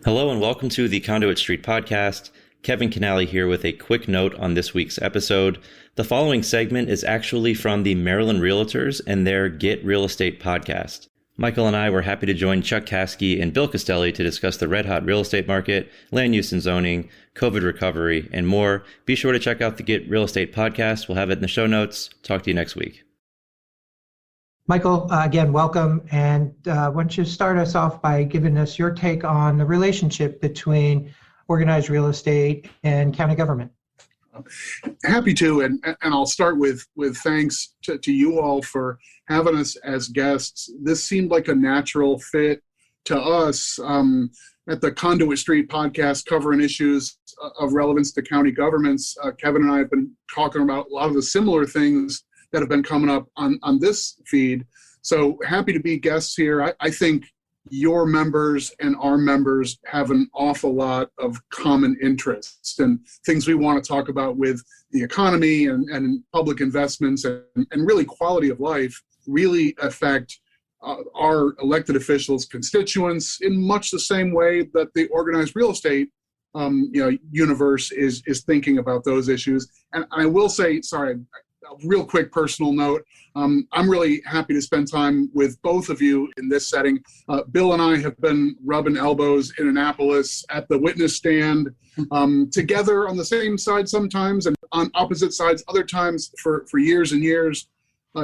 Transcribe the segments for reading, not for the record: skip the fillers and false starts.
Hello and welcome to the Conduit Street Podcast. Kevin Canali here with a quick note on this week's episode. The following segment is actually from the Maryland Realtors and their Get Real Estate podcast. Michael and I were happy to join Chuck Caskey and Bill Castelli to discuss the red-hot real estate market, land use and zoning, COVID recovery, and more. Be sure to check out the Get Real Estate podcast. We'll have it in the show notes. Talk to you next week. Michael, again, welcome. And why don't you start us off by giving us your take on the relationship between organized real estate and county government? Happy to, and I'll start with thanks to you all for having us as guests. This seemed like a natural fit to us at the Conduit Street Podcast, covering issues of relevance to county governments. Kevin and I have been talking about a lot of the similar things that have been coming up on this feed. So happy to be guests here. I think your members and our members have an awful lot of common interests and things we want to talk about with the economy and public investments and really quality of life really affect our elected officials, constituents in much the same way that the organized real estate universe is thinking about those issues. And I will say, a real quick personal note, I'm really happy to spend time with both of you in this setting. Bill and I have been rubbing elbows in Annapolis at the witness stand, together on the same side sometimes and on opposite sides other times for years and years.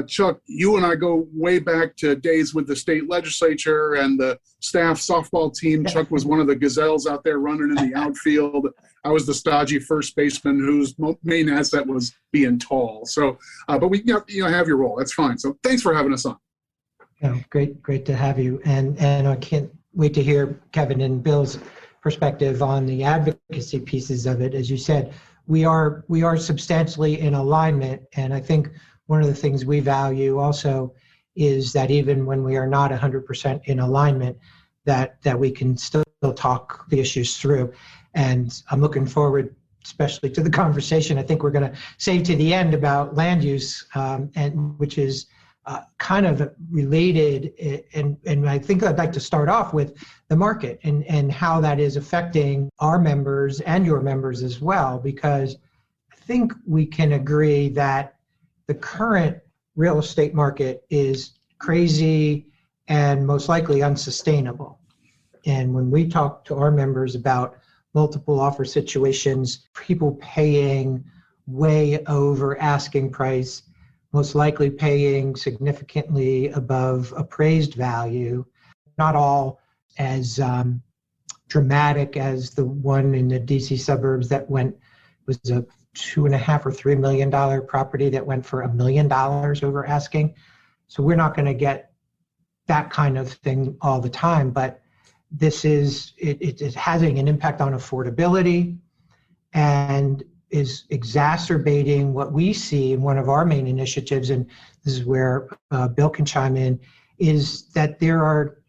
Chuck, you and I go way back to days with the state legislature and the staff softball team. Chuck was one of the gazelles out there running in the outfield. I was the stodgy first baseman whose main asset was being tall. So, but we have your role. That's fine. So thanks for having us on. Yeah, great to have you. And I can't wait to hear Kevin and Bill's perspective on the advocacy pieces of it. As you said, we are substantially in alignment, and I think one of the things we value also is that even when we are not 100% in alignment, that we can still talk the issues through. And I'm looking forward, especially to the conversation I think we're going to save to the end about land use, and which is kind of related. And I think I'd like to start off with the market and how that is affecting our members and your members as well, because I think we can agree that the current real estate market is crazy and most likely unsustainable. And when we talk to our members about multiple offer situations, people paying way over asking price, most likely paying significantly above appraised value, not all as dramatic as the one in the DC suburbs that was a $2.5 or $3 million property that went for $1 million over asking. So we're not going to get that kind of thing all the time, but this is it having an impact on affordability and is exacerbating what we see in one of our main initiatives, and this is where Bill can chime in, is that there are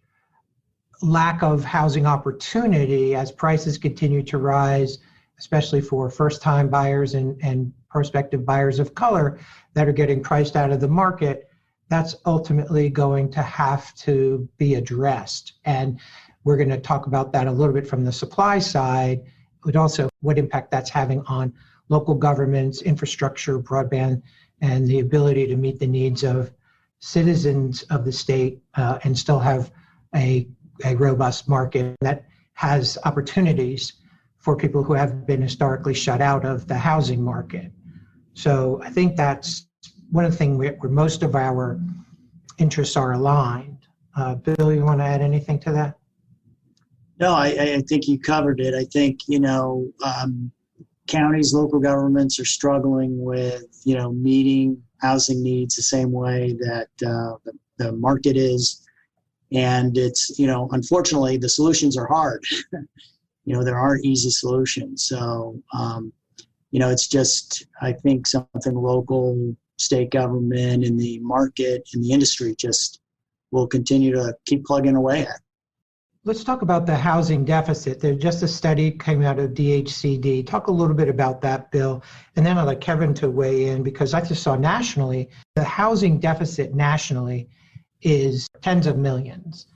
lack of housing opportunity as prices continue to rise, especially for first-time buyers and prospective buyers of color that are getting priced out of the market. That's ultimately going to have to be addressed. And we're going to talk about that a little bit from the supply side, but also what impact that's having on local governments, infrastructure, broadband, and the ability to meet the needs of citizens of the state and still have a robust market that has opportunities for people who have been historically shut out of the housing market. So I think that's one of the things where most of our interests are aligned. Bill, you want to add anything to that? No, I think you covered it. I think, counties, local governments are struggling with, meeting housing needs the same way that the market is. And it's, unfortunately, the solutions are hard. There aren't easy solutions. So, it's just, I think something local, state government, and the market and the industry just will continue to keep plugging away at. Let's talk about the housing deficit. There's just a study came out of DHCD. Talk a little bit about that, Bill. And then I'd like Kevin to weigh in, because I just saw nationally, the housing deficit nationally is tens of millions.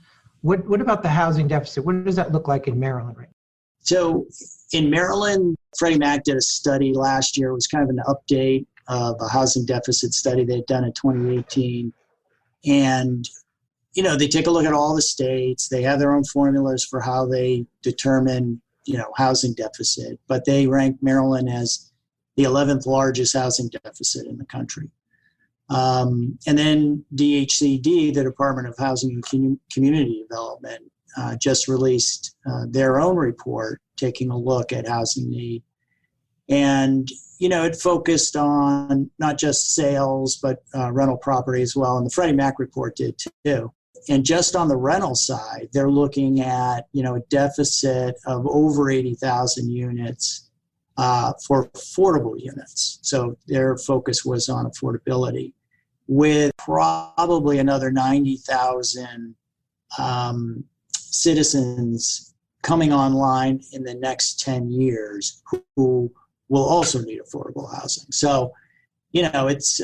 What about the housing deficit? What does that look like in Maryland right now? So in Maryland, Freddie Mac did a study last year. It was kind of an update of a housing deficit study they'd done in 2018. And, they take a look at all the states. They have their own formulas for how they determine, housing deficit. But they rank Maryland as the 11th largest housing deficit in the country. And then DHCD, the Department of Housing and Community Development, just released their own report taking a look at housing need. And, it focused on not just sales, but rental property as well. And the Freddie Mac report did too. And just on the rental side, they're looking at, a deficit of over 80,000 units for affordable units. So their focus was on affordability, with probably another 90,000 citizens coming online in the next 10 years who will also need affordable housing. So, it's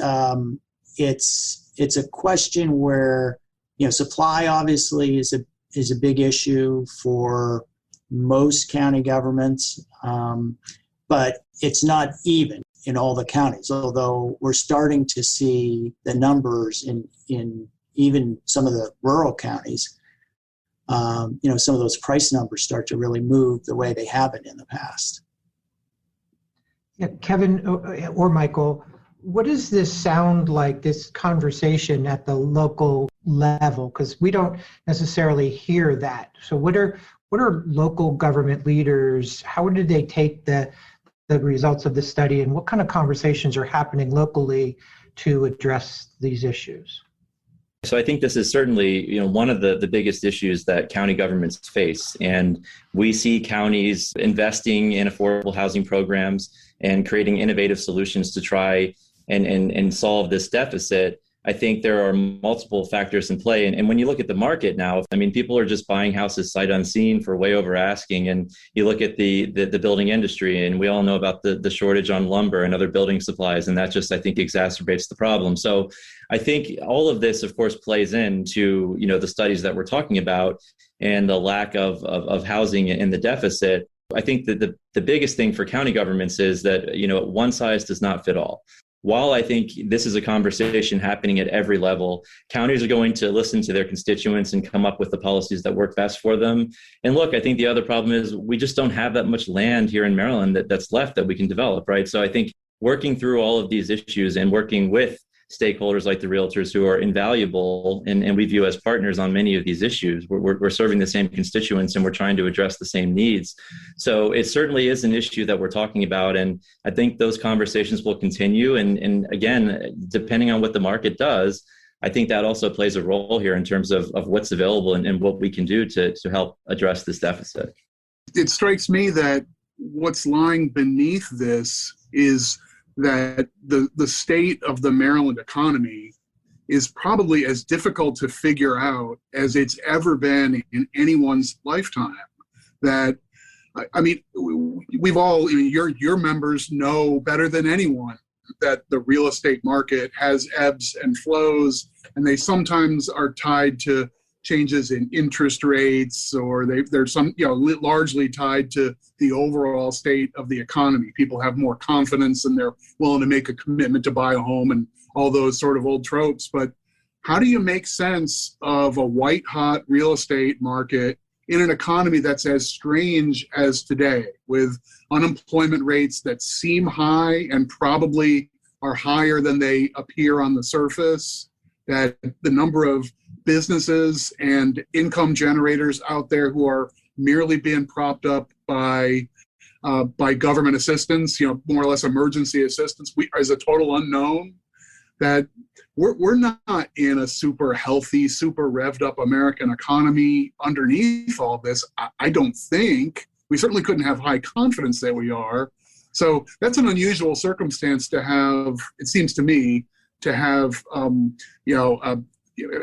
a question where, supply obviously is a big issue for most county governments, but it's not even in all the counties, although we're starting to see the numbers in even some of the rural counties, some of those price numbers start to really move the way they haven't in the past. Yeah, Kevin or Michael, what does this sound like, this conversation at the local level? Because we don't necessarily hear that. So what are local government leaders, how did they take the results of the study, and what kind of conversations are happening locally to address these issues? So I think this is certainly, one of the biggest issues that county governments face. And we see counties investing in affordable housing programs and creating innovative solutions to try and solve this deficit. I think there are multiple factors in play. And when you look at the market now, people are just buying houses sight unseen for way over asking. And you look at the building industry, and we all know about the shortage on lumber and other building supplies. And that just, I think, exacerbates the problem. So I think all of this, of course, plays into, the studies that we're talking about and the lack of housing in the deficit. I think that the biggest thing for county governments is that, one size does not fit all. While I think this is a conversation happening at every level, counties are going to listen to their constituents and come up with the policies that work best for them. And look, I think the other problem is we just don't have that much land here in Maryland that's left that we can develop, right? So I think working through all of these issues and working with stakeholders like the realtors, who are invaluable and we view as partners on many of these issues. We're serving the same constituents and we're trying to address the same needs. So it certainly is an issue that we're talking about. And I think those conversations will continue. And again, depending on what the market does, I think that also plays a role here in terms of what's available and what we can do to help address this deficit. It strikes me that what's lying beneath this is that the state of the Maryland economy is probably as difficult to figure out as it's ever been in anyone's lifetime. That, we've all, your members know better than anyone that the real estate market has ebbs and flows, and they sometimes are tied to changes in interest rates, or they're largely tied to the overall state of the economy. People have more confidence and they're willing to make a commitment to buy a home and all those sort of old tropes. But how do you make sense of a white-hot real estate market in an economy that's as strange as today, with unemployment rates that seem high and probably are higher than they appear on the surface, that the number of businesses and income generators out there who are merely being propped up by government assistance, more or less emergency assistance, is a total unknown? That we're not in a super healthy, super revved up American economy underneath all this. I don't think. We certainly couldn't have high confidence that we are. So that's an unusual circumstance to have, it seems to me, to have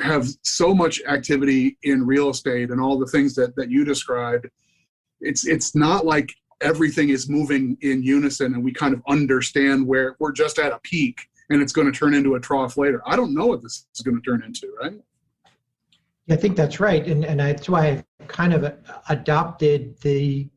have so much activity in real estate and all the things that you described. It's not like everything is moving in unison and we kind of understand where we're just at a peak and it's going to turn into a trough later. I don't know what this is going to turn into, right? I think that's right. And that's why I've kind of adopted the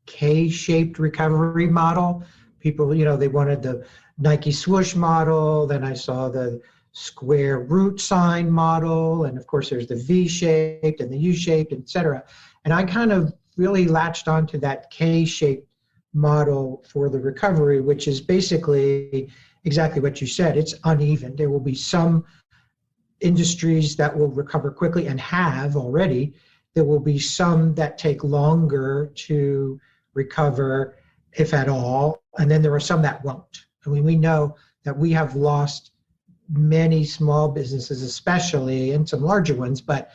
K-shaped recovery model. People, they wanted the Nike swoosh model. Then I saw the square root sign model. And of course, there's the V-shaped and the U-shaped, et cetera. And I kind of really latched onto that K-shaped model for the recovery, which is basically exactly what you said. It's uneven. There will be some industries that will recover quickly and have already. There will be some that take longer to recover, if at all, and then there are some that won't. I mean, we know that we have lost many small businesses, especially, and some larger ones, but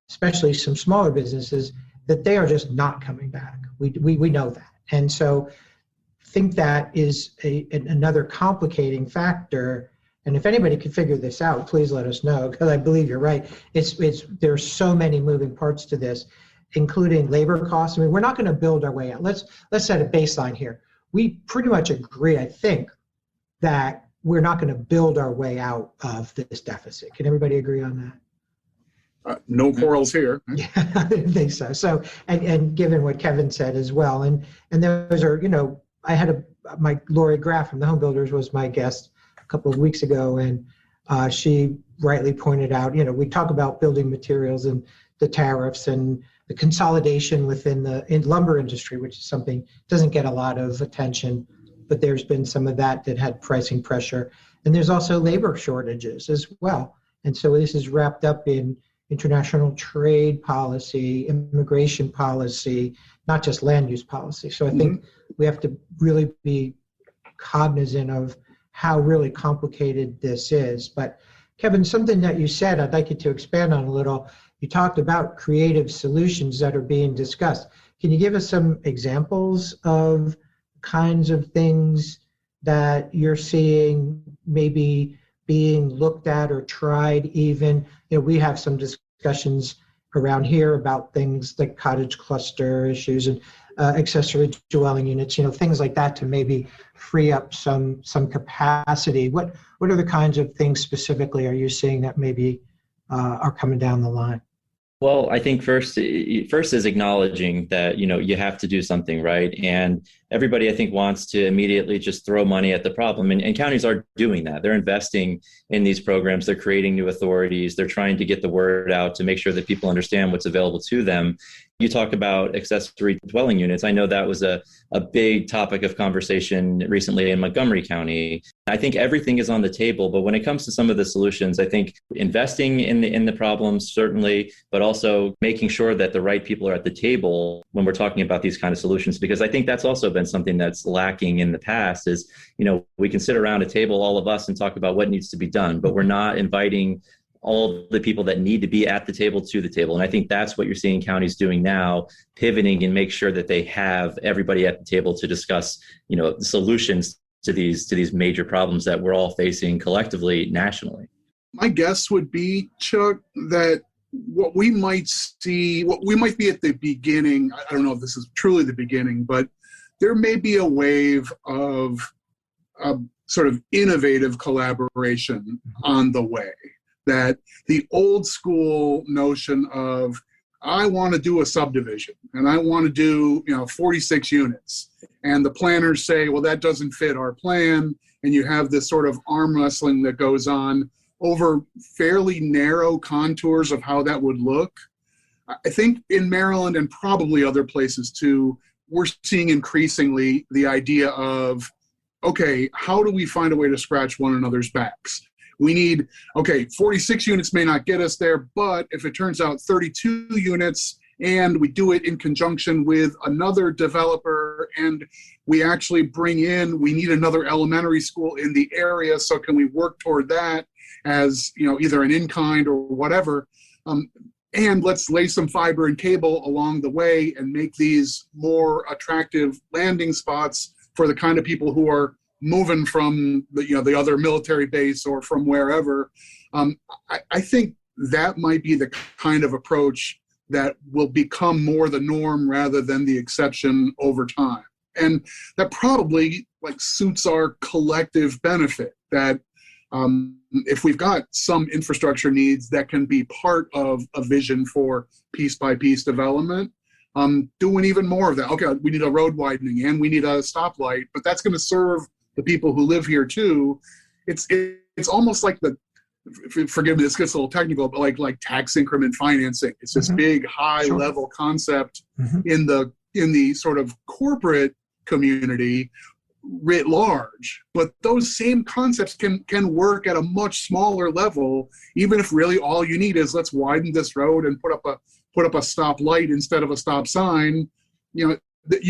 especially some smaller businesses, that they are just not coming back. We know that. And so I think that is another complicating factor. And if anybody can figure this out, please let us know, because I believe you're right. There's so many moving parts to this, including labor costs. I mean, we're not going to build our way out. Let's set a baseline here. We pretty much agree, I think, that we're not going to build our way out of this deficit. Can everybody agree on that? No quarrels here. Yeah, I didn't think so. So, and given what Kevin said as well, and those are, I had my Lori Graff from the Home Builders was my guest a couple of weeks ago, and she rightly pointed out, we talk about building materials and the tariffs and the consolidation within the lumber industry, which is something doesn't get a lot of attention, but there's been some of that had pricing pressure, and there's also labor shortages as well. And so this is wrapped up in international trade policy, immigration policy, not just land use policy. So I think we have to really be cognizant of how really complicated this is. But Kevin, something that you said, I'd like you to expand on a little. You talked about creative solutions that are being discussed. Can you give us some examples of kinds of things that you're seeing maybe being looked at or tried even? We have some discussions around here about things like cottage cluster issues and accessory dwelling units, things like that, to maybe free up some capacity. What are the kinds of things specifically are you seeing that maybe are coming down the line? Well, I think first is acknowledging that, you have to do something, right? And everybody, I think, wants to immediately just throw money at the problem. And counties are doing that. They're investing in these programs. They're creating new authorities. They're trying to get the word out to make sure that people understand what's available to them. You talk about accessory dwelling units. I know that was a big topic of conversation recently in Montgomery County. I think everything is on the table, but when it comes to some of the solutions, I think investing in the problems, certainly, but also making sure that the right people are at the table when we're talking about these kind of solutions, because I think that's also been something that's lacking in the past is, we can sit around a table, all of us, and talk about what needs to be done, but we're not inviting all the people that need to be at the table to the table. And I think that's what you're seeing counties doing now, pivoting and make sure that they have everybody at the table to discuss, the solutions to these major problems that we're all facing collectively nationally. My guess would be, Chuck, that what we might be at the beginning, I don't know if this is truly the beginning, but there may be a wave of sort of innovative collaboration on the way. That the old school notion of, I want to do a subdivision and I want to do 46 units, and the planners say, well, that doesn't fit our plan, and you have this sort of arm wrestling that goes on over fairly narrow contours of how that would look. I think in Maryland and probably other places too, we're seeing increasingly the idea of, okay, how do we find a way to scratch one another's backs? We need, 46 units may not get us there, but if it turns out 32 units and we do it in conjunction with another developer and we actually we need another elementary school in the area, so can we work toward that as, either an in-kind or whatever, and let's lay some fiber and cable along the way and make these more attractive landing spots for the kind of people who are moving from the other military base or from wherever. I think that might be the kind of approach that will become more the norm rather than the exception over time. And that probably suits our collective benefit, that If we've got some infrastructure needs that can be part of a vision for piece by piece development, doing even more of that. Okay, we need a road widening and we need a stoplight, but that's going to serve the people who live here too. It's almost like forgive me, this gets a little technical, but like tax increment financing. It's this big high level concept in the sort of corporate community writ large, but those same concepts can work at a much smaller level, even if really all you need is let's widen this road and put up a stoplight instead of a stop sign. You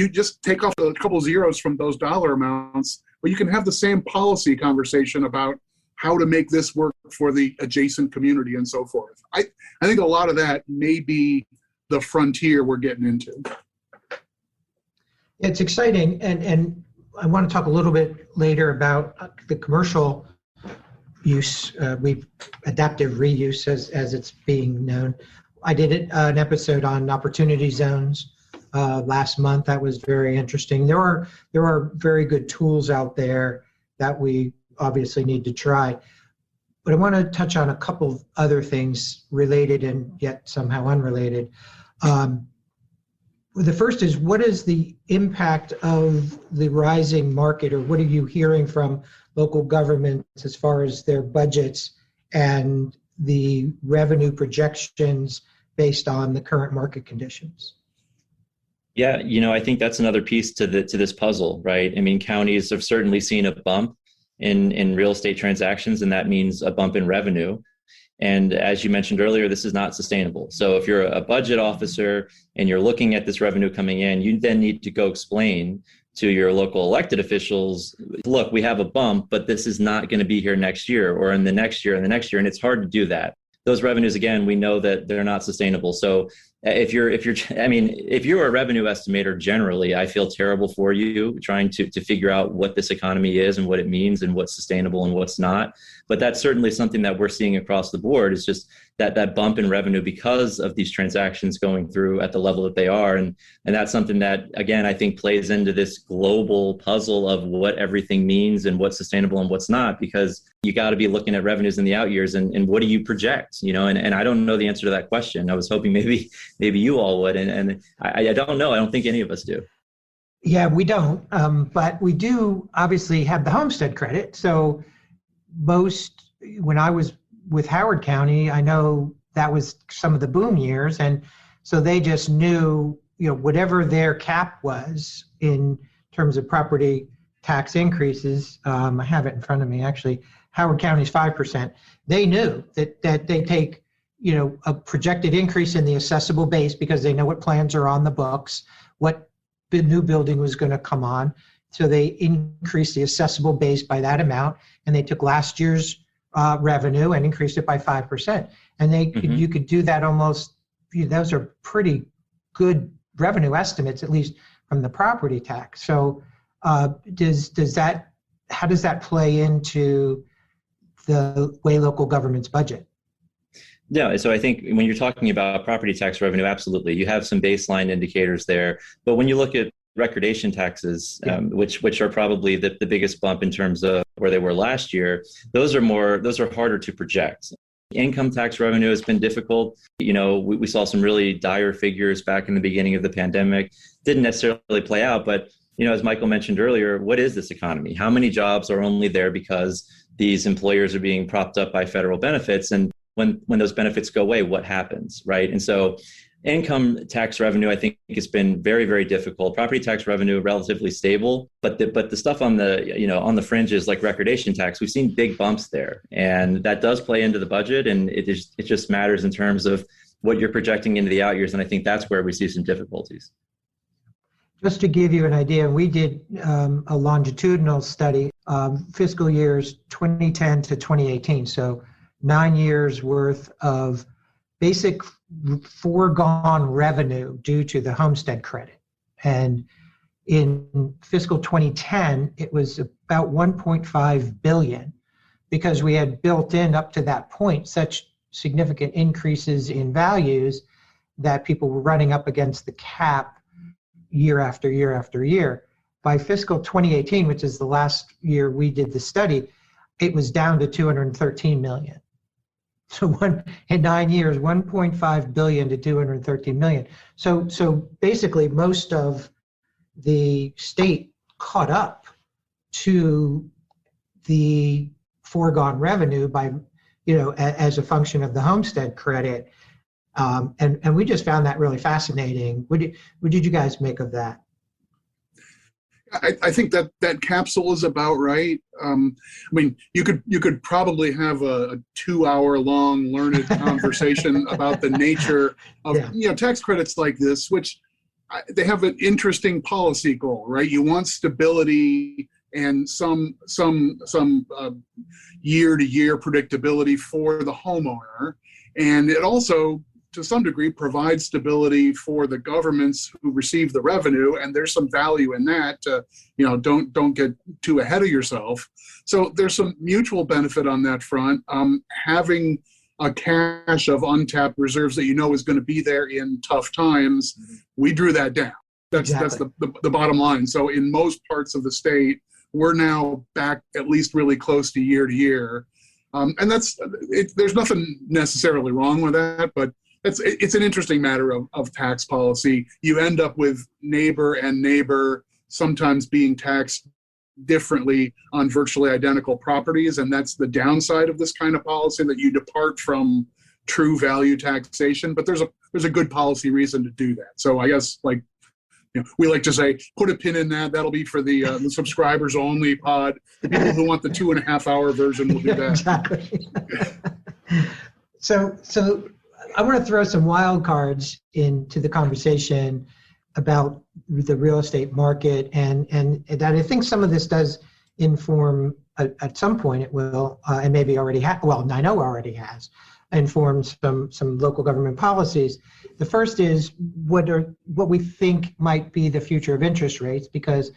just take off a couple zeros from those dollar amounts, but you can have the same policy conversation about how to make this work for the adjacent community and so forth. I think a lot of that may be the frontier we're getting into. It's exciting, and I want to talk a little bit later about the commercial use, adaptive reuse as it's being known. I did an episode on opportunity zones last month. That was very interesting. There are very good tools out there that we obviously need to try. But I want to touch on a couple of other things related and yet somehow unrelated. The first is, what is the impact of the rising market, or what are you hearing from local governments as far as their budgets and the revenue projections based on the current market conditions? Yeah, I think that's another piece to this puzzle, right? I mean, counties have certainly seen a bump in real estate transactions, and that means a bump in revenue. And as you mentioned earlier, this is not sustainable. So if you're a budget officer and you're looking at this revenue coming in, you then need to go explain to your local elected officials, look, we have a bump, but this is not going to be here next year or in the next year and the next year. And it's hard to do that. Those revenues, again, we know that they're not sustainable. So if you're a revenue estimator, generally, I feel terrible for you trying to figure out what this economy is and what it means and what's sustainable and what's not. But that's certainly something that we're seeing across the board, is just that bump in revenue because of these transactions going through at the level that they are. And that's something that, again, I think plays into this global puzzle of what everything means and what's sustainable and what's not, because you got to be looking at revenues in the out years and what do you project, and I don't know the answer to that question. I was hoping maybe you all would. And I don't know. I don't think any of us do. Yeah, we don't. But we do obviously have the homestead credit. So when I was with Howard County, I know that was some of the boom years. And so they just knew, whatever their cap was in terms of property tax increases. I have it in front of me, actually. Howard County's 5%. They knew that they take, a projected increase in the assessable base because they know what plans are on the books, what the new building was going to come on. So they increased the assessable base by that amount, and they took last year's revenue and increased it by 5%. And you could do that almost. Those are pretty good revenue estimates, at least from the property tax. So how does that play into the way local governments budget? Yeah, so I think when you're talking about property tax revenue, absolutely, you have some baseline indicators there. But when you look at recordation taxes, which are probably the biggest bump in terms of where they were last year, those are harder to project. Income tax revenue has been difficult. We saw some really dire figures back in the beginning of the pandemic. Didn't necessarily play out, but as Michael mentioned earlier, what is this economy? How many jobs are only there because these employers are being propped up by federal benefits? And when those benefits go away, what happens, right? And so income tax revenue, I think, has been very, very difficult. Property tax revenue, relatively stable, but the stuff on the fringes, like recordation tax, we've seen big bumps there, and that does play into the budget, and it just matters in terms of what you're projecting into the out years, and I think that's where we see some difficulties. Just to give you an idea, we did a longitudinal study, fiscal years 2010 to 2018, so 9 years worth of basic foregone revenue due to the homestead credit. And in fiscal 2010, it was about 1.5 billion, because we had built in up to that point such significant increases in values that people were running up against the cap year after year after year. By fiscal 2018, which is the last year we did the study, it was down to 213 million. So in 9 years, 1.5 billion to 213 million. So basically, most of the state caught up to the foregone revenue by, as a function of the homestead credit. And we just found that really fascinating. What did you guys make of that? I think that capsule is about right. I mean, you could probably have a 2-hour-long learned conversation about the nature of tax credits like this, which they have an interesting policy goal, right? You want stability and some year-to-year predictability for the homeowner, and it also, to some degree, provides stability for the governments who receive the revenue, and there's some value in that. Don't get too ahead of yourself. So there's some mutual benefit on that front. Having a cache of untapped reserves that is going to be there in tough times, we drew that down. That's the bottom line. So in most parts of the state, we're now back at least really close to year, and there's nothing necessarily wrong with that, but it's an interesting matter of tax policy. You end up with neighbor and neighbor sometimes being taxed differently on virtually identical properties, and that's the downside of this kind of policy, that you depart from true value taxation. But there's a good policy reason to do that. So I guess, we like to say, put a pin in that. That'll be for the subscribers only pod. The people who want the 2.5-hour version will do that. Exactly. So I want to throw some wild cards into the conversation about the real estate market, and that I think some of this does inform, at some point it will, and maybe already I know already has, informed some local government policies. The first is what we think might be the future of interest rates, because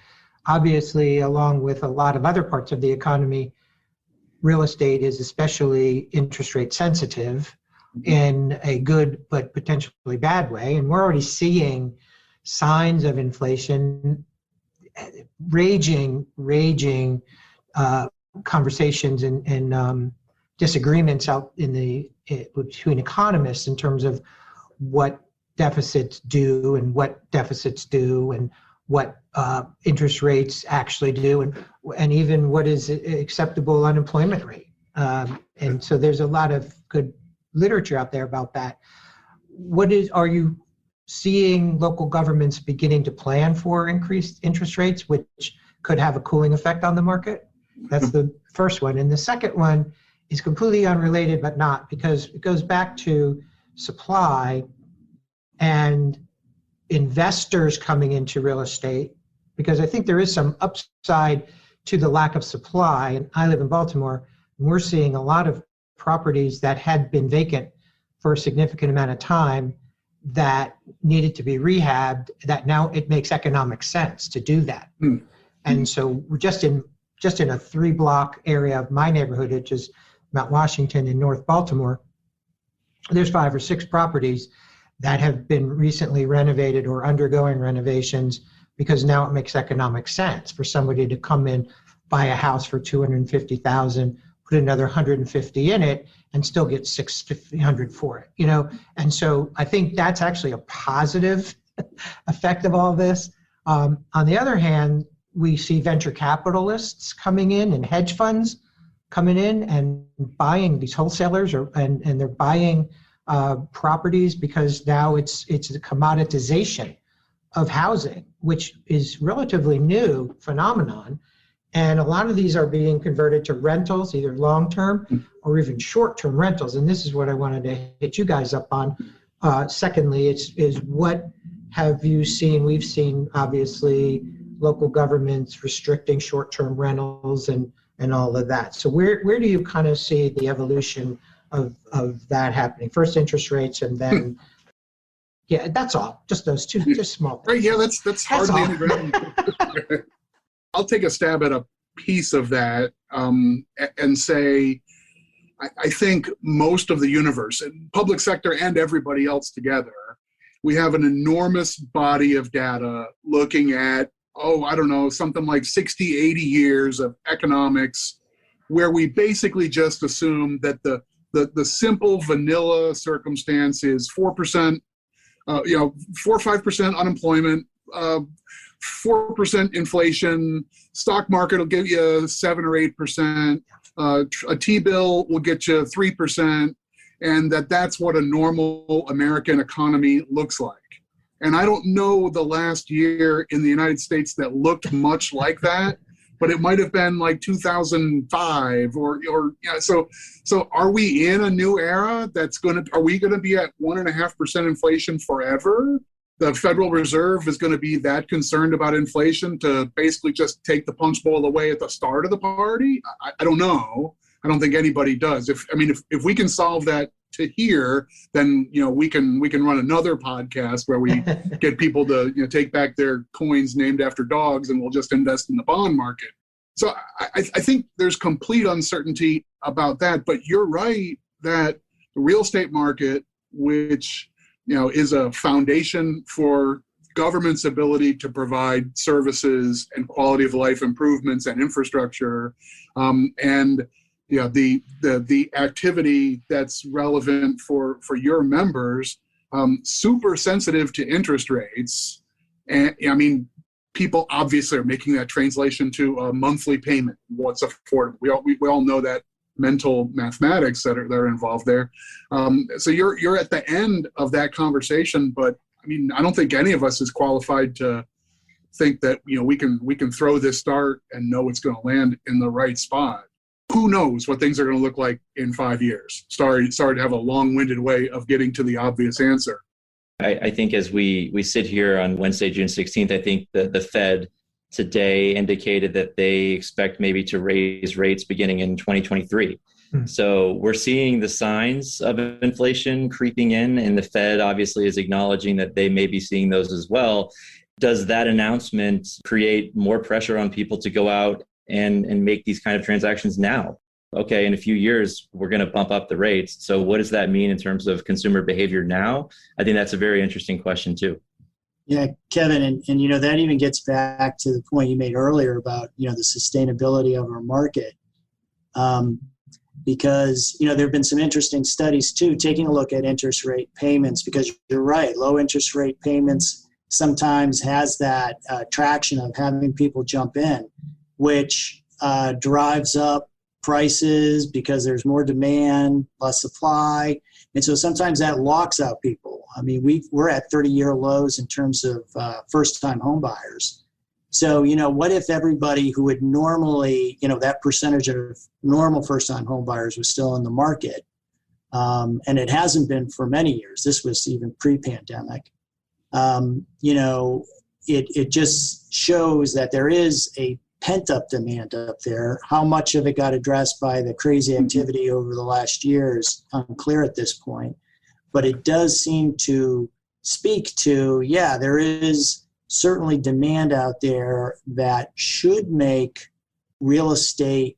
obviously, along with a lot of other parts of the economy, real estate is especially interest rate sensitive in a good but potentially bad way. And we're already seeing signs of inflation, raging conversations and disagreements out between economists in terms of what deficits do and what interest rates actually do, and even what is acceptable unemployment rate. And so there's a lot of good literature out there about that. Are you seeing local governments beginning to plan for increased interest rates, which could have a cooling effect on the market? That's the first one. And the second one is completely unrelated, but not, because it goes back to supply and investors coming into real estate, because I think there is some upside to the lack of supply. And I live in Baltimore, and we're seeing a lot of properties that had been vacant for a significant amount of time that needed to be rehabbed, that now it makes economic sense to do that. And so we're just in a 3-block area of my neighborhood, which is Mount Washington in North Baltimore. There's 5 or 6 properties that have been recently renovated or undergoing renovations, because now it makes economic sense for somebody to come in, buy a house for $250,000, put another 150 in it, and still get $600 for it. And so I think that's actually a positive effect of all this. On the other hand, we see venture capitalists coming in and hedge funds coming in and buying these wholesalers, and they're buying properties, because now it's a commoditization of housing, which is relatively new phenomenon. And a lot of these are being converted to rentals, either long-term or even short-term rentals. And this is what I wanted to hit you guys up on. Secondly, is what have you seen? We've seen, obviously, local governments restricting short-term rentals and all of that. So where do you kind of see the evolution of that happening? First interest rates, and then yeah, that's all. Just those two, just small things. Right? Yeah, that's hardly any. I'll take a stab at a piece of that and say, I think most of the universe, public sector and everybody else together, we have an enormous body of data looking at, something like 60, 80 years of economics where we basically just assume that the simple vanilla circumstance is 4%, 4 or 5% unemployment, 4% inflation, stock market will give you 7 or 8%, a T-bill will get you 3%, and that's what a normal American economy looks like. And I don't know the last year in the United States that looked much like that, but it might have been like 2005 so are we in a new era are we going to be at 1.5% inflation forever? The Federal Reserve is going to be that concerned about inflation to basically just take the punch bowl away at the start of the party? I don't know. I don't think anybody does. If we can solve that to here, then we can run another podcast where we get people to take back their coins named after dogs, and we'll just invest in the bond market. So I think there's complete uncertainty about that. But you're right that the real estate market, which is a foundation for government's ability to provide services and quality of life improvements and infrastructure, and the activity that's relevant for your members, super sensitive to interest rates. And people obviously are making that translation to a monthly payment, what's affordable. We all know that mental mathematics that are involved there. So you're at the end of that conversation, but I don't think any of us is qualified to think that we can throw this dart and know it's going to land in the right spot. Who knows what things are going to look like in 5 years? Sorry to have a long-winded way of getting to the obvious answer. I think as we sit here on Wednesday, June 16th, I think the Fed today indicated that they expect maybe to raise rates beginning in 2023. So we're seeing the signs of inflation creeping in, and the Fed obviously is acknowledging that they may be seeing those as well. Does that announcement create more pressure on people to go out and make these kind of transactions now? Okay, in a few years, we're going to bump up the rates. So what does that mean in terms of consumer behavior now? I think that's a very interesting question too. Yeah, Kevin, and that even gets back to the point you made earlier about the sustainability of our market, because there have been some interesting studies too, taking a look at interest rate payments, because you're right, low interest rate payments sometimes has that traction of having people jump in, which drives up prices because there's more demand, less supply. And so sometimes that locks out people. We're at 30-year lows in terms of first-time home buyers. So, what if everybody who would normally, that percentage of normal first-time home buyers was still in the market? And it hasn't been for many years. This was even pre-pandemic. It just shows that there is a pent-up demand up there. How much of it got addressed by the crazy activity over the last year is unclear at this point. But it does seem to speak to, there is certainly demand out there that should make real estate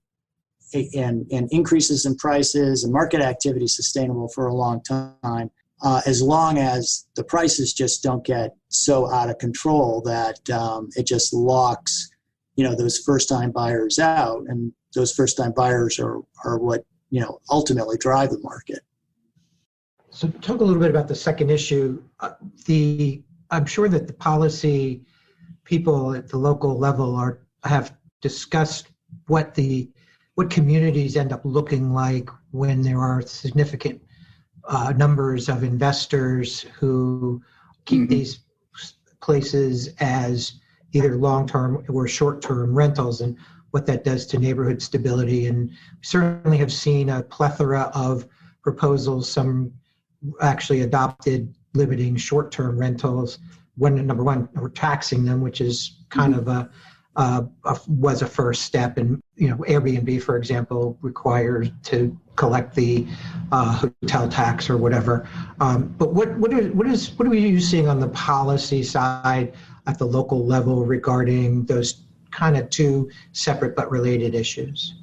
and increases in prices and market activity sustainable for a long time, as long as the prices just don't get so out of control that it just locks those first-time buyers out, and those first-time buyers are what ultimately drive the market. So talk a little bit about the second issue. I'm sure that the policy people at the local level have discussed what communities end up looking like when there are significant numbers of investors who keep these places as either long-term or short-term rentals, and what that does to neighborhood stability. And we certainly have seen a plethora of proposals, some actually adopted limiting short-term rentals. Number one, we're taxing them, which is kind of was a first step. And Airbnb, for example, required to collect the hotel tax or whatever. But what are you seeing on the policy side at the local level regarding those kind of two separate but related issues?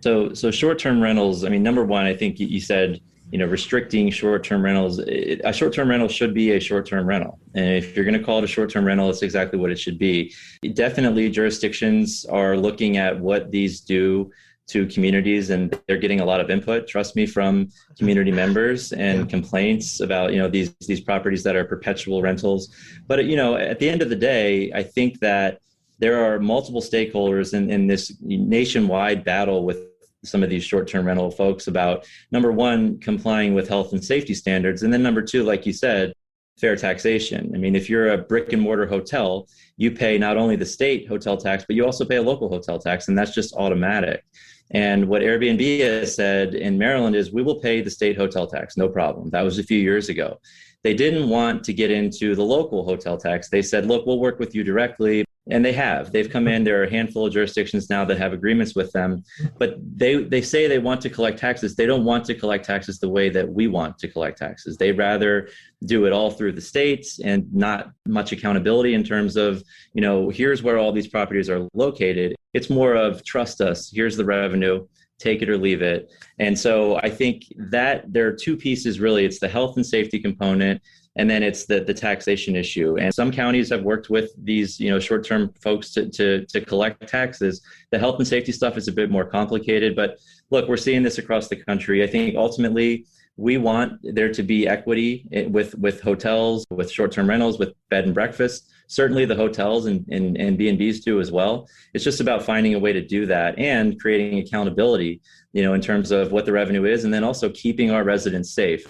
So short-term rentals, number one, I think you said restricting short-term rentals. A short-term rental should be a short-term rental. And if you're going to call it a short-term rental, it's exactly what it should be. Definitely jurisdictions are looking at what these do to communities, and they're getting a lot of input, trust me, from community members and complaints about, these properties that are perpetual rentals. But, at the end of the day, I think that there are multiple stakeholders in this nationwide battle with some of these short-term rental folks about, number one, complying with health and safety standards. And then number two, like you said, fair taxation. I mean, if you're a brick and mortar hotel, you pay not only the state hotel tax, but you also pay a local hotel tax, and that's just automatic. And what Airbnb has said in Maryland is, we will pay the state hotel tax, no problem. That was a few years ago. They didn't want to get into the local hotel tax. They said, look, we'll work with you directly. And they have. They've come in. There are a handful of jurisdictions now that have agreements with them. But they say they want to collect taxes. They don't want to collect taxes the way that we want to collect taxes. They'd rather do it all through the states and not much accountability in terms of, here's where all these properties are located. It's more of trust us. Here's the revenue. Take it or leave it. And so I think that there are two pieces, really. It's the health and safety component, and then it's the taxation issue. And some counties have worked with these, short-term folks to collect taxes. The health and safety stuff is a bit more complicated, but look, we're seeing this across the country. I think ultimately we want there to be equity with hotels, with short-term rentals, with bed and breakfast. Certainly the hotels and B&Bs do as well. It's just about finding a way to do that and creating accountability, in terms of what the revenue is, and then also keeping our residents safe.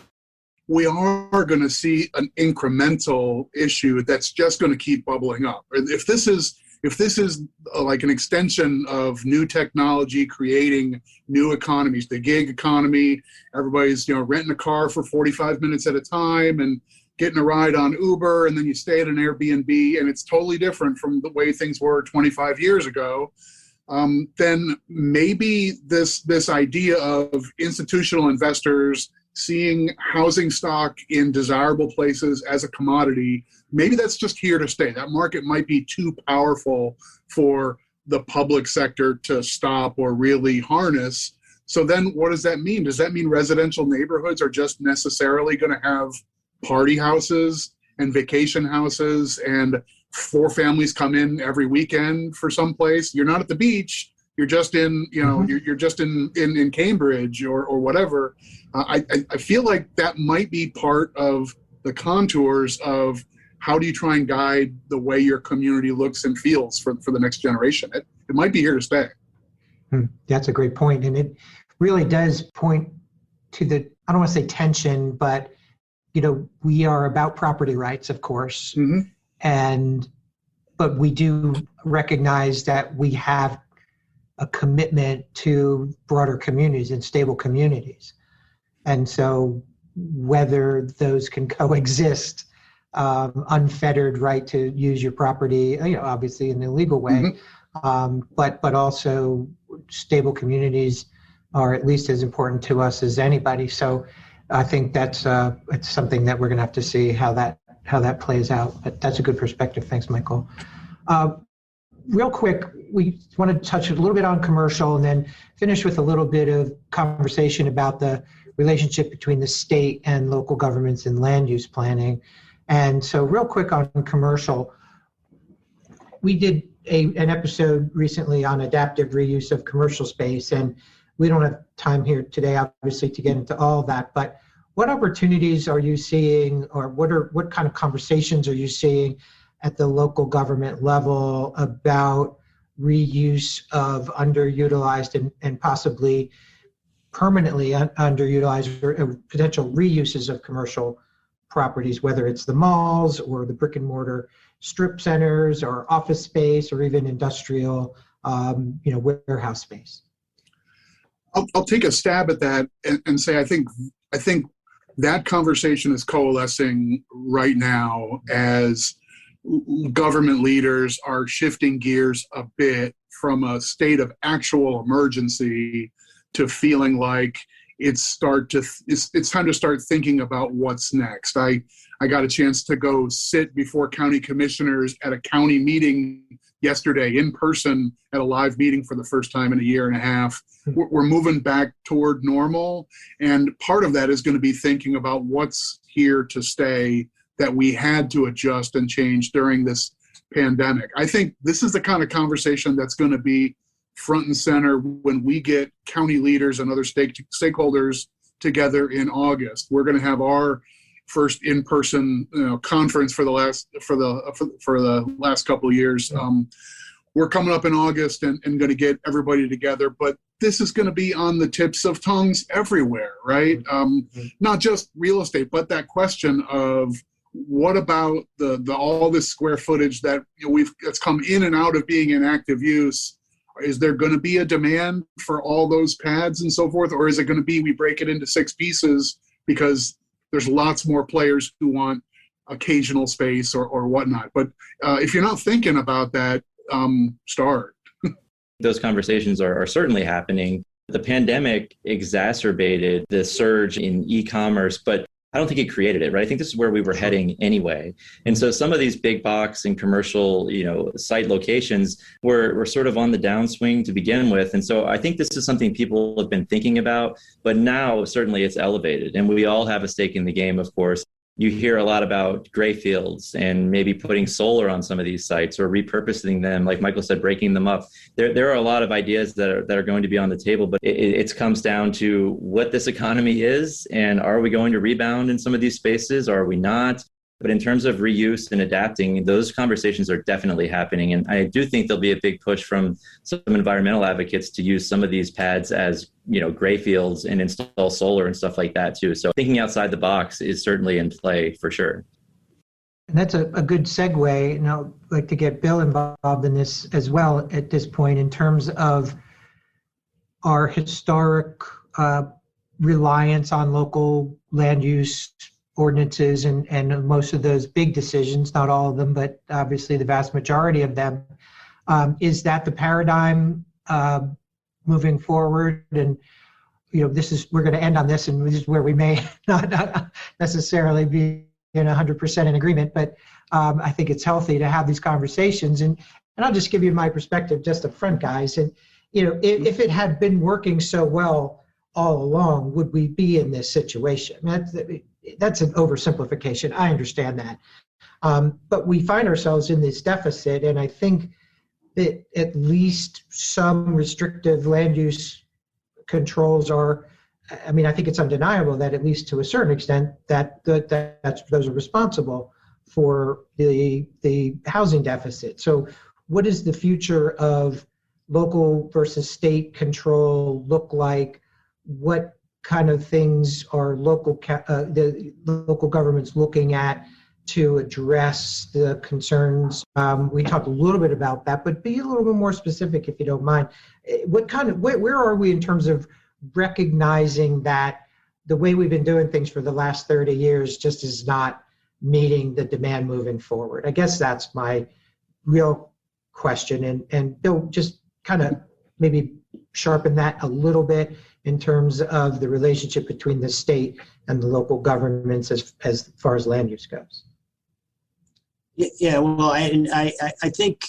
We are going to see an incremental issue that's just going to keep bubbling up. If this is like an extension of new technology creating new economies, the gig economy, everybody's renting a car for 45 minutes at a time and getting a ride on Uber, and then you stay at an Airbnb, and it's totally different from the way things were 25 years ago. Then maybe this idea of institutional investors seeing housing stock in desirable places as a commodity, maybe that's just here to stay. That market might be too powerful for the public sector to stop or really harness. So then what does that mean? Does that mean residential neighborhoods are just necessarily going to have party houses and vacation houses, and 4 families come in every weekend for some place? You're not at the beach. You're just in, you're just in Cambridge or whatever. I feel like that might be part of the contours of how do you try and guide the way your community looks and feels for the next generation. It might be here to stay. That's a great point. And it really does point to the, I don't want to say tension, but, we are about property rights, of course. But we do recognize that we have a commitment to broader communities and stable communities. And so whether those can coexist, unfettered right to use your property, obviously in a legal way, but also stable communities are at least as important to us as anybody. So I think that's it's something that we're going to have to see how that plays out. But that's a good perspective. Thanks, Michael. Real quick, we want to touch a little bit on commercial and then finish with a little bit of conversation about the relationship between the state and local governments in land use planning. And so real quick on commercial, we did an episode recently on adaptive reuse of commercial space, and we don't have time here today, obviously, to get into all of that, but what opportunities are you seeing, or what kind of conversations are you seeing at the local government level about reuse of underutilized and possibly permanently underutilized or potential reuses of commercial properties, whether it's the malls or the brick and mortar strip centers or office space or even industrial, warehouse space? I'll take a stab at that and say I think that conversation is coalescing right now as government leaders are shifting gears a bit from a state of actual emergency to feeling like it's time to start thinking about what's next. I got a chance to go sit before county commissioners at a county meeting yesterday in person at a live meeting for the first time in a year and a half. We're moving back toward normal. And part of that is going to be thinking about what's here to stay that we had to adjust and change during this pandemic. I think this is the kind of conversation that's going to be front and center when we get county leaders and other stakeholders together in August. We're going to have our first in-person conference for the last couple of years. We're coming up in August and going to get everybody together, but this is going to be on the tips of tongues everywhere, right? Not just real estate, but that question of what about the all this square footage that that's come in and out of being in active use? Is there going to be a demand for all those pads and so forth, or is it going to be we break it into 6 pieces because there's lots more players who want occasional space or whatnot? But if you're not thinking about that, start. Those conversations are certainly happening. The pandemic exacerbated the surge in e-commerce, but I don't think it created it, right? I think this is where we were heading anyway. And so some of these big box and commercial, site locations were sort of on the downswing to begin with. And so I think this is something people have been thinking about, but now certainly it's elevated. And we all have a stake in the game, of course. You hear a lot about gray fields and maybe putting solar on some of these sites or repurposing them, like Michael said, breaking them up. There are a lot of ideas that are going to be on the table, but it comes down to what this economy is, and are we going to rebound in some of these spaces, or are we not? But in terms of reuse and adapting, those conversations are definitely happening. And I do think there'll be a big push from some environmental advocates to use some of these pads as, gray fields and install solar and stuff like that too. So thinking outside the box is certainly in play for sure. And that's a good segue. And I'd like to get Bill involved in this as well at this point in terms of our historic reliance on local land use ordinances and most of those big decisions, not all of them, but obviously the vast majority of them. Is that the paradigm moving forward? And we're going to end on this, and this is where we may not necessarily be in 100% in agreement, but I think it's healthy to have these conversations. And I'll just give you my perspective just up front, guys. And if it had been working so well all along, would we be in this situation? That's an oversimplification. I understand that. But we find ourselves in this deficit, and I think that at least some restrictive land use controls are, I think it's undeniable that at least to a certain extent those are responsible for the housing deficit. So what does the future of local versus state control look like? What kind of things are the local governments looking at to address the concerns? We talked a little bit about that, but be a little bit more specific if you don't mind. Where are we in terms of recognizing that the way we've been doing things for the last 30 years just is not meeting the demand moving forward? I guess that's my real question. And Bill, just kind of maybe sharpen that a little bit in terms of the relationship between the state and the local governments as far as land use goes. Yeah, well, I think,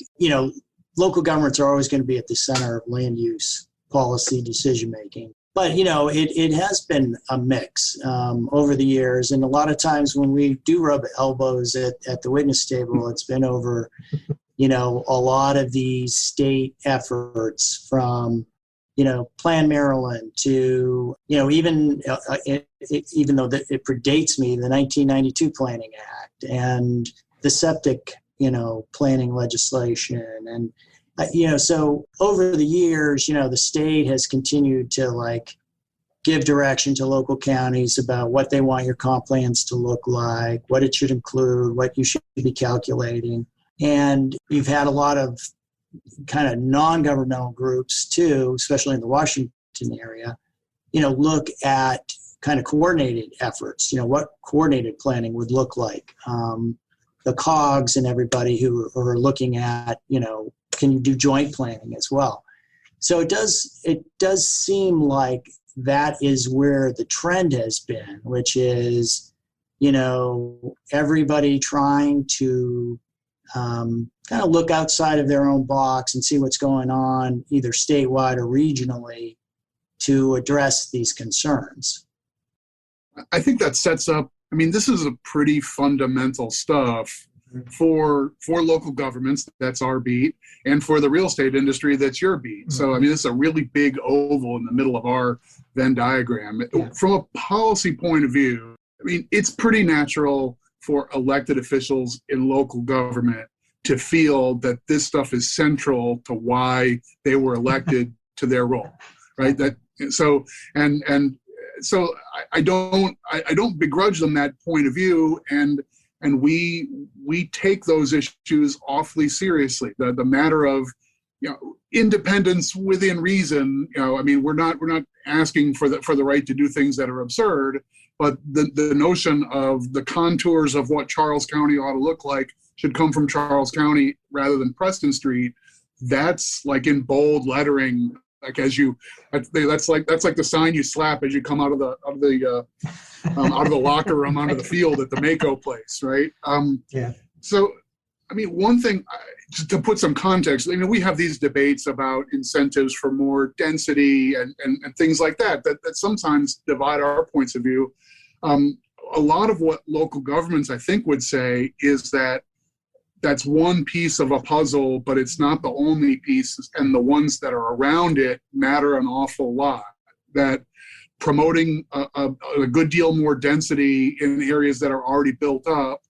local governments are always going to be at the center of land use policy decision-making. But, it has been a mix over the years. And a lot of times when we do rub elbows at the witness table, it's been over, a lot of these state efforts from, Plan Maryland to, even though it predates me, the 1992 Planning Act and the septic, planning legislation. And, so over the years, the state has continued to give direction to local counties about what they want your comp plans to look like, what it should include, what you should be calculating. And you've had a lot of kind of non-governmental groups too, especially in the Washington area, look at kind of coordinated efforts, what coordinated planning would look like. The COGS and everybody who are looking at, can you do joint planning as well? So it does seem like that is where the trend has been, which is, everybody trying to kind of look outside of their own box and see what's going on either statewide or regionally to address these concerns. I think that sets up, I mean, this is a pretty fundamental stuff for local governments, that's our beat, and for the real estate industry, that's your beat. So, I mean, this is a really big oval in the middle of our Venn diagram. Yeah. From a policy point of view, I mean, it's pretty natural for elected officials in local government to feel that this stuff is central to why they were elected to their role, right? So I don't begrudge them that point of view, and we take those issues awfully seriously. The matter of, you know, independence within reason. You know, I mean, we're not asking for the right to do things that are absurd, but the notion of the contours of what Charles County ought to look like should come from Charles County rather than Preston Street. That's like in bold lettering. Like that's like the sign you slap as you come out of the locker room onto the field at the MACo place, right? So, I mean, one thing, just to put some context, I mean, we have these debates about incentives for more density and things like that sometimes divide our points of view. A lot of what local governments, I think, would say is that that's one piece of a puzzle, but it's not the only piece, and the ones that are around it matter an awful lot. That promoting a good deal more density in areas that are already built up,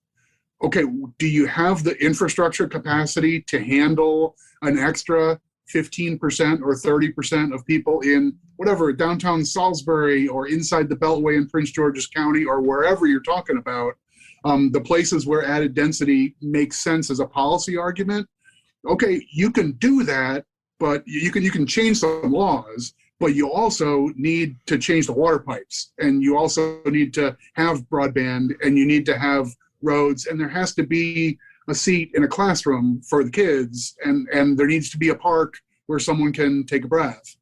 okay, do you have the infrastructure capacity to handle an extra 15% or 30% of people in whatever, downtown Salisbury or inside the Beltway in Prince George's County or wherever you're talking about? The places where added density makes sense as a policy argument, okay, you can do that, but you can change some laws, but you also need to change the water pipes, and you also need to have broadband, and you need to have roads, and there has to be a seat in a classroom for the kids, and there needs to be a park where someone can take a breath.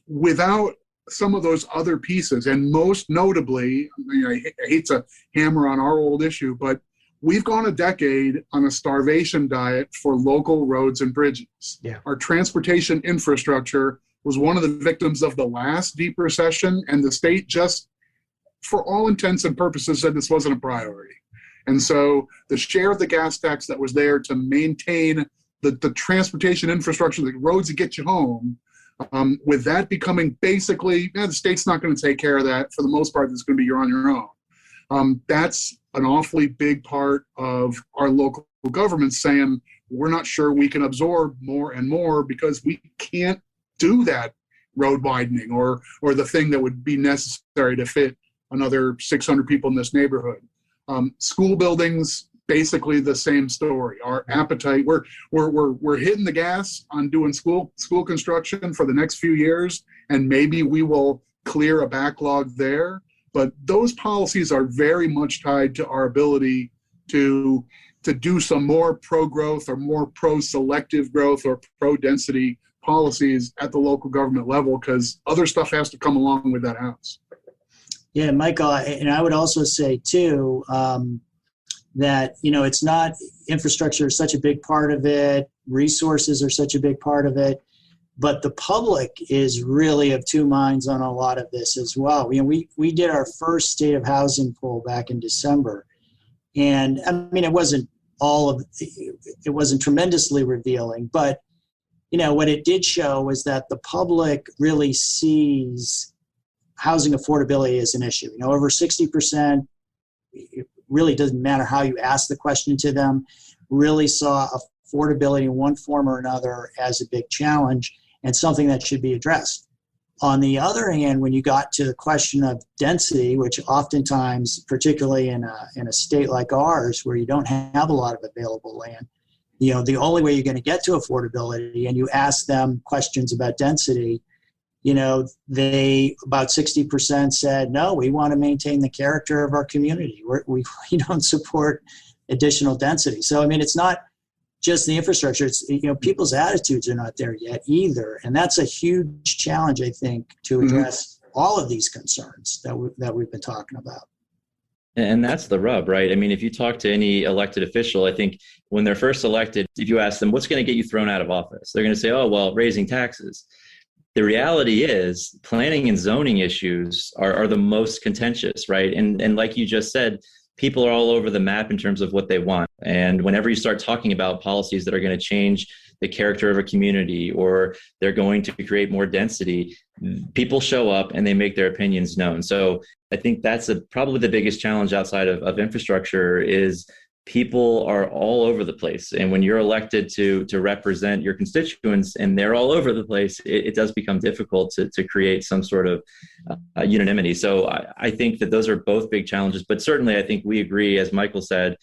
Without some of those other pieces, and most notably, I hate to hammer on our old issue, but we've gone a decade on a starvation diet for local roads and bridges. Yeah. Our transportation infrastructure was one of the victims of the last deep recession, and the state just, for all intents and purposes, said this wasn't a priority. And so the share of the gas tax that was there to maintain the transportation infrastructure, the roads that get you home, with that becoming basically, the state's not going to take care of that. For the most part, it's going to be you're on your own. That's an awfully big part of our local government saying, we're not sure we can absorb more and more because we can't do that road widening or the thing that would be necessary to fit another 600 people in this neighborhood. School buildings, basically the same story. Our appetite, we're hitting the gas on doing school construction for the next few years, and maybe we will clear a backlog there. But those policies are very much tied to our ability to do some more pro-growth or more pro-selective growth or pro-density policies at the local government level, because other stuff has to come along with that house. Yeah, Michael, and I would also say too, that, it's not, infrastructure is such a big part of it, resources are such a big part of it, but the public is really of two minds on a lot of this as well. We did our first state of housing poll back in December, and I mean, it wasn't tremendously revealing, but what it did show was that the public really sees housing affordability as an issue. Over 60%, it really doesn't matter how you ask the question to them, really saw affordability in one form or another as a big challenge and something that should be addressed. On the other hand, when you got to the question of density, which oftentimes, particularly in a state like ours, where you don't have a lot of available land, the only way you're going to get to affordability, and you ask them questions about density, they about 60% said, no, we want to maintain the character of our community. We don't support additional density. So, I mean, it's not just the infrastructure. It's, people's attitudes are not there yet either. And that's a huge challenge, I think, to address all of these concerns that we've been talking about. And that's the rub, right? I mean, if you talk to any elected official, I think when they're first elected, if you ask them, what's going to get you thrown out of office? They're going to say, oh, well, raising taxes. The reality is planning and zoning issues are the most contentious, right? And like you just said, people are all over the map in terms of what they want. And whenever you start talking about policies that are going to change the character of a community, or they're going to create more density, people show up and they make their opinions known. So I think that's probably the biggest challenge outside of infrastructure is people are all over the place. And when you're elected to represent your constituents and they're all over the place, it does become difficult to create some sort of unanimity. So I think that those are both big challenges, but certainly I think we agree, as Michael said,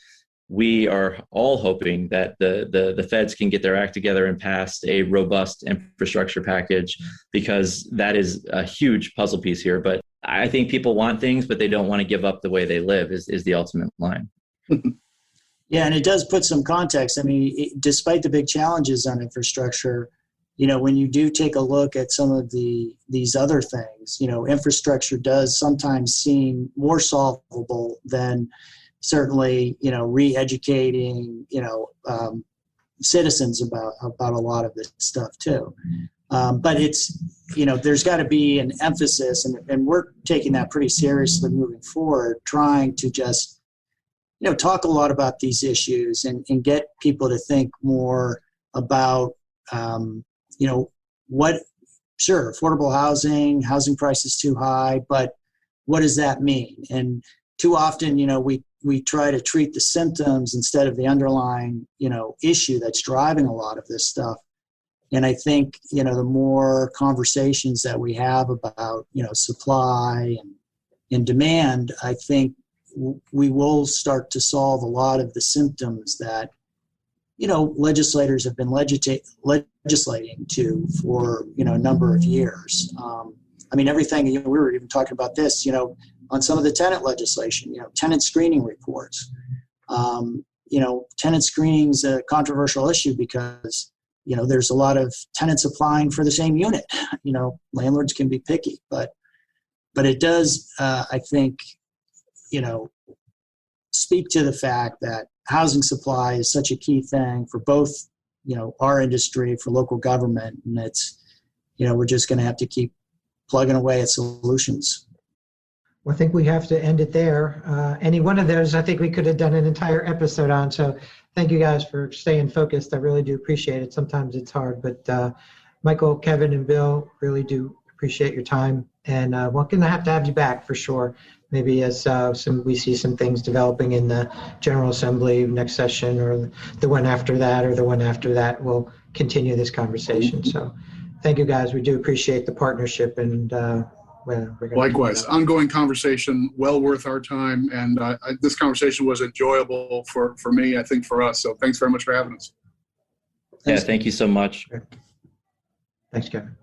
we are all hoping that the feds can get their act together and pass a robust infrastructure package, because that is a huge puzzle piece here. But I think people want things, but they don't want to give up the way they live is the ultimate line. Yeah, and it does put some context. I mean, despite the big challenges on infrastructure, when you do take a look at some of these other things, infrastructure does sometimes seem more solvable than certainly, re-educating, citizens about a lot of this stuff too. But it's, there's got to be an emphasis, and we're taking that pretty seriously moving forward, trying to just, talk a lot about these issues and get people to think more about, sure, affordable housing prices too high, but what does that mean? And too often, we try to treat the symptoms instead of the underlying, issue that's driving a lot of this stuff. And I think, the more conversations that we have about, supply and demand, I think we will start to solve a lot of the symptoms that, legislators have been legislating to for, a number of years. Everything, we were even talking about this, on some of the tenant legislation, tenant screening reports. Tenant screening is a controversial issue because, there's a lot of tenants applying for the same unit. Landlords can be picky, but it does, I think, speak to the fact that housing supply is such a key thing for both, our industry, for local government, and it's, we're just going to have to keep plugging away at solutions. Well, I think we have to end it there. Any one of those, I think we could have done an entire episode on. So thank you guys for staying focused. I really do appreciate it. Sometimes it's hard, but Michael, Kevin, and Bill, really do appreciate your time. And we're going to have you back for sure. Maybe as we see some things developing in the General Assembly next session, or the one after that, we'll continue this conversation. So thank you guys. We do appreciate the partnership, and likewise, ongoing conversation, well worth our time. And this conversation was enjoyable for me, I think for us. So thanks very much for having us. Yeah, thank you so much. Thanks, Kevin.